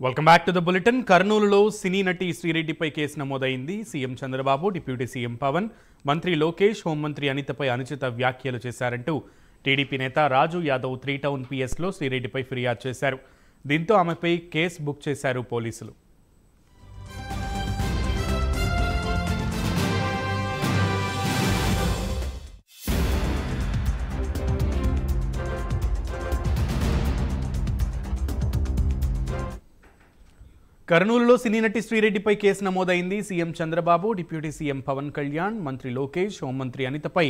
Welcome back to the bulletin. కర్నూలులో సినీ నటి శ్రీరెడ్డిపై కేసు నమోదైంది. CM Chandrababu, deputy CM Pawan, మంత్రి లోకేష్, హోంమంత్రి అనితపై అనుచిత వ్యాఖ్యలు చేశారంటూ టీడీపీ నేత రాజు యాదవ్ 3 టౌన్ పిఎస్లో శ్రీరెడ్డిపై ఫిర్యాదు చేశారు. దీంతో ఆమెపై కేసు బుక్ చేశారు పోలీసులు. కర్నూలులో సినీ నటి శ్రీరెడ్డిపై కేసు నమోదైంది. CM Chandrababu, deputy CM Pawan Kalyan, మంత్రి లోకేష్, హోంమంత్రి అనితపై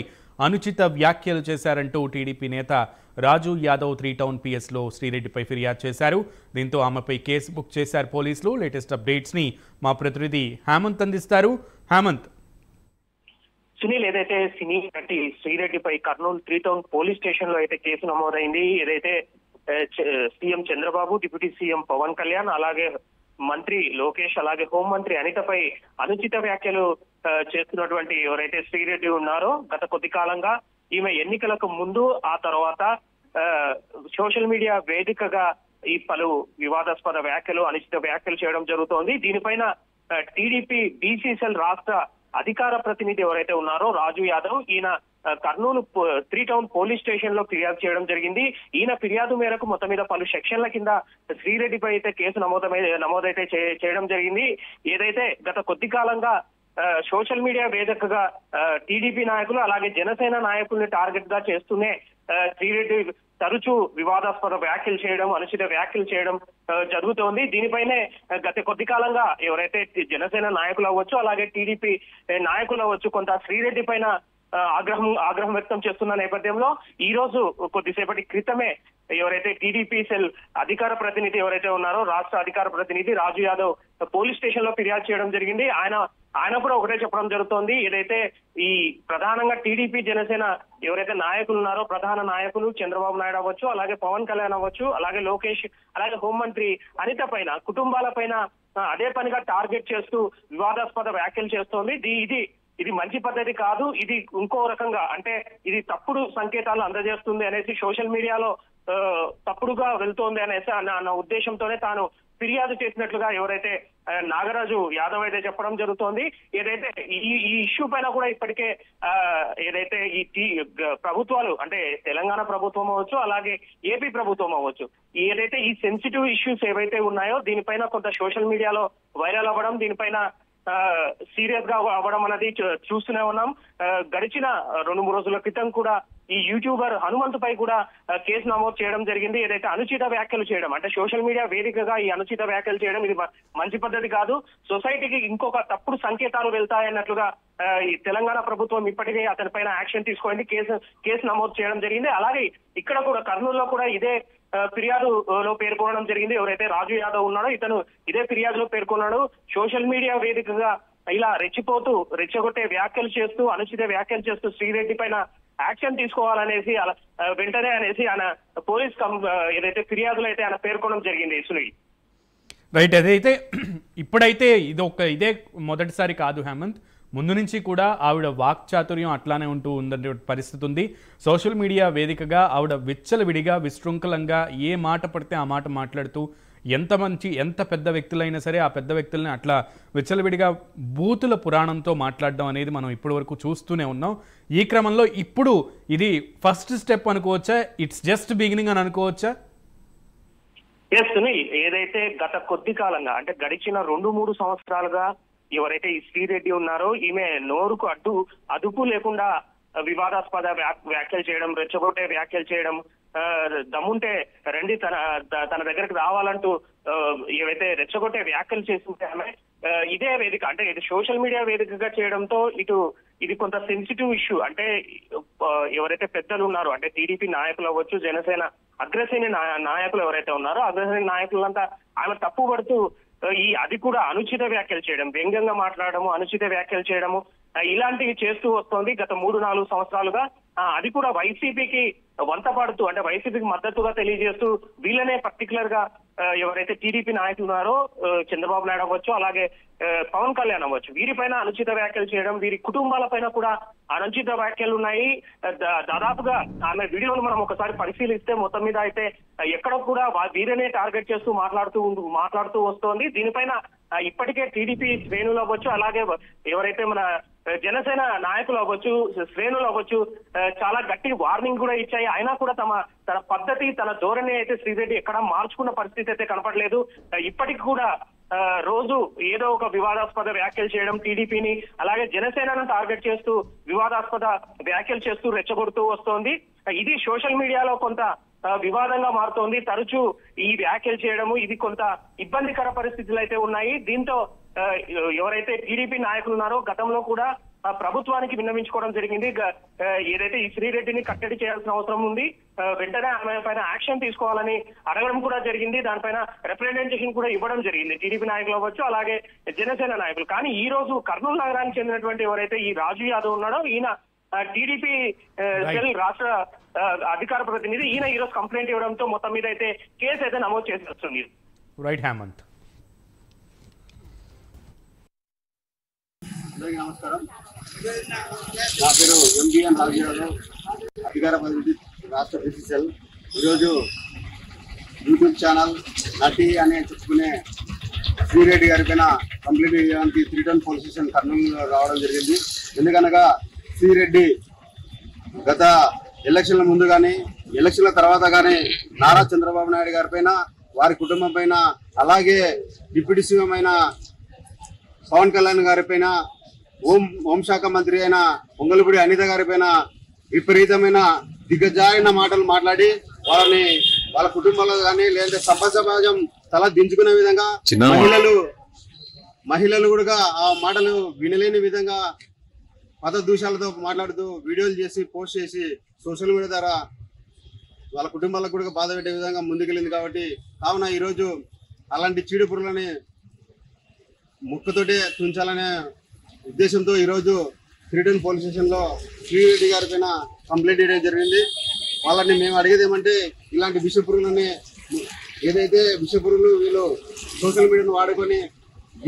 అనుచిత వ్యాఖ్యలు చేశారంటూ టీడీపీ నేత రాజు యాదవ్ 3 టౌన్ పిఎస్లో శ్రీరెడ్డిపై ఫిర్యాదు చేశారు. దీంతో ఆమెపై కేసు బుక్ చేశారు పోలీసులు. లేటెస్ట్ అప్డేట్స్ని మా ప్రతినిధి హేమంత్ అందిస్తారు. హేమంత్, సునీల్, ఏదైతే సినీ నటి శ్రీరెడ్డిపై కర్నూలు 3 టౌన్ పోలీస్ స్టేషన్ లో అయితే కేసు నమోదైంది. ఏదైతే CM Chandrababu, deputy CM Pawan Kalyan, అలాగే మంత్రి లోకేష్, అలాగే హోంమంత్రి అనితపై అనుచిత వ్యాఖ్యలు చేస్తున్నటువంటి ఎవరైతే శ్రీరెడ్డి ఉన్నారో, గత కొద్ది కాలంగా ఈమె ఎన్నికలకు ముందు ఆ తర్వాత సోషల్ మీడియా వేదికగా ఈ పలు వివాదాస్పద వ్యాఖ్యలు, అనుచిత వ్యాఖ్యలు చేయడం జరుగుతోంది. దీనిపైన టీడీపీ బీసీసీఎల్ రాష్ట్ర అధికార ప్రతినిధి ఎవరైతే ఉన్నారో రాజు యాదవ్, ఈయన కర్నూలు 3 టౌన్ పోలీస్ స్టేషన్ లో ఫిర్యాదు చేయడం జరిగింది. ఈయన ఫిర్యాదు మేరకు మొత్తం మీద పలు సెక్షన్ల కింద శ్రీరెడ్డిపై అయితే కేసు నమోదైతే చేయడం జరిగింది. ఏదైతే గత కొద్ది కాలంగా సోషల్ మీడియా వేదికగా టీడీపీ నాయకులు అలాగే జనసేన నాయకుల్ని టార్గెట్ గా చేస్తూనే శ్రీరెడ్డి తరచూ వివాదాస్పద వ్యాఖ్యలు చేయడం, అనుచిత వ్యాఖ్యలు చేయడం జరుగుతోంది. దీనిపైనే గత కొద్ది కాలంగా ఎవరైతే జనసేన నాయకులు అవ్వచ్చు, అలాగే టీడీపీ నాయకులు అవ్వచ్చు, కొంత శ్రీరెడ్డి పైన ఆగ్రహం వ్యక్తం చేస్తున్న నేపథ్యంలో ఈ రోజు కొద్దిసేపటి క్రితమే ఎవరైతే టీడీపీ సెల్ అధికార ప్రతినిధి ఎవరైతే ఉన్నారో, రాష్ట్ర అధికార ప్రతినిధి రాజు యాదవ్ పోలీస్ స్టేషన్ లో ఫిర్యాదు చేయడం జరిగింది. ఆయన కూడా ఒకటే చెప్పడం జరుగుతోంది. ఏదైతే ఈ ప్రధానంగా టీడీపీ జనసేన ఎవరైతే నాయకులు ఉన్నారో, ప్రధాన నాయకులు చంద్రబాబు నాయుడు అవ్వచ్చు, అలాగే పవన్ కళ్యాణ్ అవ్వచ్చు, అలాగే లోకేష్, అలాగే హోంమంత్రి అనిత పైన, కుటుంబాల పైన అదే పనిగా టార్గెట్ చేస్తూ వివాదాస్పద వ్యాఖ్యలు చేస్తోంది. ఇది మంచి పద్ధతి కాదు. ఇది ఇంకో రకంగా, అంటే ఇది తప్పుడు సంకేతాలు అందజేస్తుంది అనేసి సోషల్ మీడియాలో తప్పుడుగా వెళ్తోంది అనేసి అన్న ఉద్దేశంతోనే తాను ఫిర్యాదు చేసినట్లుగా ఎవరైతే నాగరాజు యాదవ్ అయితే చెప్పడం జరుగుతోంది. ఏదైతే ఈ ఇష్యూ పైన కూడా ఇప్పటికే ఏదైతే ఈ ప్రభుత్వాలు, అంటే తెలంగాణ ప్రభుత్వం అవ్వచ్చు, అలాగే ఏపీ ప్రభుత్వం అవ్వచ్చు, ఏదైతే ఈ సెన్సిటివ్ ఇష్యూస్ ఏవైతే ఉన్నాయో దీనిపైన కొంత సోషల్ మీడియాలో వైరల్ అవ్వడం, దీనిపైన సీరియస్ గా అవ్వడం అనేది చూస్తూనే ఉన్నాం. గడిచిన 2-3 రోజుల క్రితం కూడా ఈ యూట్యూబర్ హనుమంత్ పై కూడా కేసు నమోదు చేయడం జరిగింది. ఏదైతే అనుచిత వ్యాఖ్యలు చేయడం, అంటే సోషల్ మీడియా వేదికగా ఈ అనుచిత వ్యాఖ్యలు చేయడం ఇది మంచి పద్ధతి కాదు, సొసైటీకి ఇంకొక తప్పుడు సంకేతాలు వెళ్తాయన్నట్లుగా ఈ తెలంగాణ ప్రభుత్వం ఇప్పటికే అతని పైన యాక్షన్ తీసుకుంది, కేసు నమోదు చేయడం జరిగింది. అలాగే ఇక్కడ కూడా కర్నూలులో కూడా ఇదే ఫిర్యాదులో పేర్కొనడం జరిగింది. ఎవరైతే రాజు యాదవ్ ఉన్నాడో ఇతను ఇదే ఫిర్యాదులో పేర్కొన్నాడు. సోషల్ మీడియా వేదికగా ఇలా రెచ్చగొట్టే వ్యాఖ్యలు చేస్తూ, అనుచిత వ్యాఖ్యలు చేస్తూ శ్రీరెడ్డి పైన యాక్షన్ తీసుకోవాలనేసి వెంటనే అనేసి ఆయన పోలీస్ ఏదైతే ఫిర్యాదులో అయితే ఆయన పేర్కొనడం జరిగింది. సునీల్, రైట్. అదైతే ఇప్పుడైతే ఇదే మొదటిసారి కాదు హేమంత్, ముందు నుంచి కూడా ఆవిడ వాక్చాతుర్యం అట్లానే ఉంటూ ఉందనే పరిస్థితి ఉంది. సోషల్ మీడియా వేదికగా ఆవిడ విచ్చలవిడిగా, విశృంఖలంగా ఏ మాట పడితే ఆ మాట మాట్లాడుతూ, ఎంత పెద్ద వ్యక్తులైనా సరే ఆ పెద్ద వ్యక్తుల్ని అట్లా విచ్చలవిడిగా బూతుల పురాణంతో మాట్లాడడం అనేది మనం ఇప్పటి వరకు చూస్తూనే ఉన్నాం. ఈ క్రమంలో ఇప్పుడు ఇది ఫస్ట్ స్టెప్ అనుకోవచ్చా? ఇట్స్ జస్ట్ బిగినింగ్ అని అనుకోవచ్చా? ఏదైతే గత కొద్ది కాలంగా, అంటే గడిచిన 2-3 సంవత్సరాలుగా ఎవరైతే ఈ శ్రీరెడ్డి ఉన్నారో ఈమె నోరుకు అదుపు లేకుండా వివాదాస్పద వ్యాఖ్యలు చేయడం, రెచ్చగొట్టే వ్యాఖ్యలు చేయడం, దమ్ముంటే రండి తన దగ్గరకు రావాలంటూ ఏవైతే రెచ్చగొట్టే వ్యాఖ్యలు చేస్తుంటే ఆమె ఇదే వేదిక, అంటే ఇది సోషల్ మీడియా వేదికగా చేయడంతో ఇది కొంత సెన్సిటివ్ ఇష్యూ. అంటే ఎవరైతే పెద్దలు ఉన్నారో, అంటే టీడీపీ నాయకులు అవ్వచ్చు, జనసేన అగ్రశ్రేణి నాయకులు ఎవరైతే ఉన్నారో అగ్రశ్రేణి నాయకులంతా ఆమె తప్పుపడుతూ అది కూడా అనుచిత వ్యాఖ్యలు చేయడం, వ్యంగ్యంగా మాట్లాడము, అనుచిత వ్యాఖ్యలు చేయడము, ఇలాంటివి చేస్తూ వస్తోంది గత 3-4 సంవత్సరాలుగా. అది కూడా వైసీపీకి వంత పాడుతూ, అంటే వైసీపీకి మద్దతుగా తెలియజేస్తూ వీళ్ళనే పర్టికులర్ గా ఎవరైతే టీడీపీ నాయకులు ఉన్నారో చంద్రబాబు నాయుడు అవ్వచ్చు, అలాగే పవన్ కళ్యాణ్ అవ్వచ్చు, వీరిపైన అనుచిత వ్యాఖ్యలు చేయడం, వీరి కుటుంబాలపైన కూడా అనుచిత వ్యాఖ్యలు ఉన్నాయి. దాదాపుగా ఆమె వీడియోను మనం ఒకసారి పరిశీలిస్తే మొత్తం మీద అయితే ఎక్కడ కూడా వీరినే టార్గెట్ చేస్తూ మాట్లాడుతూ వస్తోంది. దీనిపైన ఇప్పటికే టీడీపీ శ్రేణులు అవ్వచ్చు, అలాగే ఎవరైతే మన జనసేన నాయకులు అవ్వచ్చు, శ్రేణులు అవ్వచ్చు, చాలా గట్టి వార్నింగ్ కూడా ఇచ్చాయి. అయినా కూడా తన పద్ధతి, తన ధోరణి అయితే శ్రీరెడ్డి ఎక్కడా మార్చుకున్న పరిస్థితి అయితే కనపడలేదు. ఇప్పటికి కూడా రోజు ఏదో ఒక వివాదాస్పద వ్యాఖ్యలు చేయడం, టీడీపీని అలాగే జనసేనను టార్గెట్ చేస్తూ వివాదాస్పద వ్యాఖ్యలు చేస్తూ రెచ్చగొడుతూ వస్తోంది. ఇది సోషల్ మీడియాలో కొంత వివాదంగా మారుతోంది. తరచూ ఈ వ్యాఖ్యలు చేయడము, ఇది కొంత ఇబ్బందికర పరిస్థితులు అయితే ఉన్నాయి. దీంతో ఎవరైతే టీడీపీ నాయకులు ఉన్నారో గతంలో కూడా ప్రభుత్వానికి విన్నవించుకోవడం జరిగింది. ఏదైతే ఈ శ్రీరెడ్డిని కట్టడి చేయాల్సిన అవసరం ఉంది, వెంటనే ఆమె పైన యాక్షన్ తీసుకోవాలని అడగడం కూడా జరిగింది. దానిపైన రిప్రజెంటేషన్ కూడా ఇవ్వడం జరిగింది టీడీపీ నాయకులు అవ్వచ్చు, అలాగే జనసేన నాయకులు. కానీ ఈ రోజు కర్నూలు నగరానికి చెందినటువంటి ఎవరైతే ఈ రాజు యాదవ్ ఉన్నాడో, ఈయన టీడీపీ సెల్ రాష్ట్ర అధికార ప్రతినిధి, ఈయన ఈ రోజు కంప్లైంట్ ఇవ్వడంతో మొత్తం మీద అయితే కేసు అయితే నమోదు చేసి వస్తుంది. రైట్ హేమంత్. అందరికీ నమస్కారం. నా పేరు ఎంబీఎన్ రాజు, అధికార ప్రతినిధి రాష్ట్ర బీసీసీఎల్. ఈరోజు యూట్యూబ్ ఛానల్ నటి అనే చెప్పుకునే శ్రీరెడ్డి గారి పైన కంప్లైంట్ చేయడానికి 3 టౌన్ పోలీస్ స్టేషన్ కర్నూలు రావడం జరిగింది. ఎందుకనగా శ్రీరెడ్డి గత ఎలక్షన్ల ముందు కానీ ఎలక్షన్ల తర్వాత కానీ నారా చంద్రబాబు నాయుడు గారి పైన, వారి కుటుంబం పైన, అలాగే డిప్యూటీ సీఎం అయిన పవన్ కళ్యాణ్ గారి పైన, హోంశాఖ మంత్రి అయిన పొంగలపూడి అనిత గారి పైన విపరీతమైన దిగజారిన మాటలు మాట్లాడి వాళ్ళ కుటుంబాల్లో కానీ లేదంటే సమాజం తల దించుకునే విధంగా మహిళలు కూడా ఆ మాటలు వినలేని విధంగా పదదూషాలతో మాట్లాడుతూ వీడియోలు చేసి పోస్ట్ చేసి సోషల్ మీడియా ద్వారా వాళ్ళ కుటుంబాలకు కూడా బాధ పెట్టే విధంగా ముందుకెళ్ళింది. కాబట్టి కావున ఈరోజు అలాంటి చీడు పురుగులని ముక్కతోటే తుంచాలనే ఉద్దేశంతో ఈరోజు 3 టౌన్ పోలీస్ స్టేషన్లో శ్రీరెడ్డి గారి పైన కంప్లైంట్ చేయడం జరిగింది. వాళ్ళని మేము అడిగేది ఏమంటే, ఇలాంటి విష పురుగులని, ఏదైతే విష పురుగులు వీళ్ళు సోషల్ మీడియాను వాడుకొని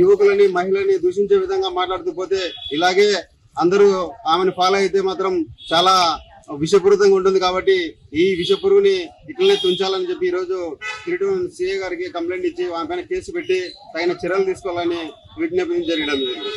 యువకులని, మహిళలని దూషించే విధంగా మాట్లాడుతూ పోతే, ఇలాగే అందరూ ఆమెను ఫాలో అయితే మాత్రం చాలా విషపూరితంగా ఉంటుంది. కాబట్టి ఈ విష పురుగుని ఇట్లనే తుంచాలని చెప్పి ఈరోజు 3 టౌన్ సిఐ గారికి కంప్లైంట్ ఇచ్చి ఆమె పైన కేసు పెట్టి తగిన చర్యలు తీసుకోవాలని విజ్ఞప్తి జరగడం జరిగింది.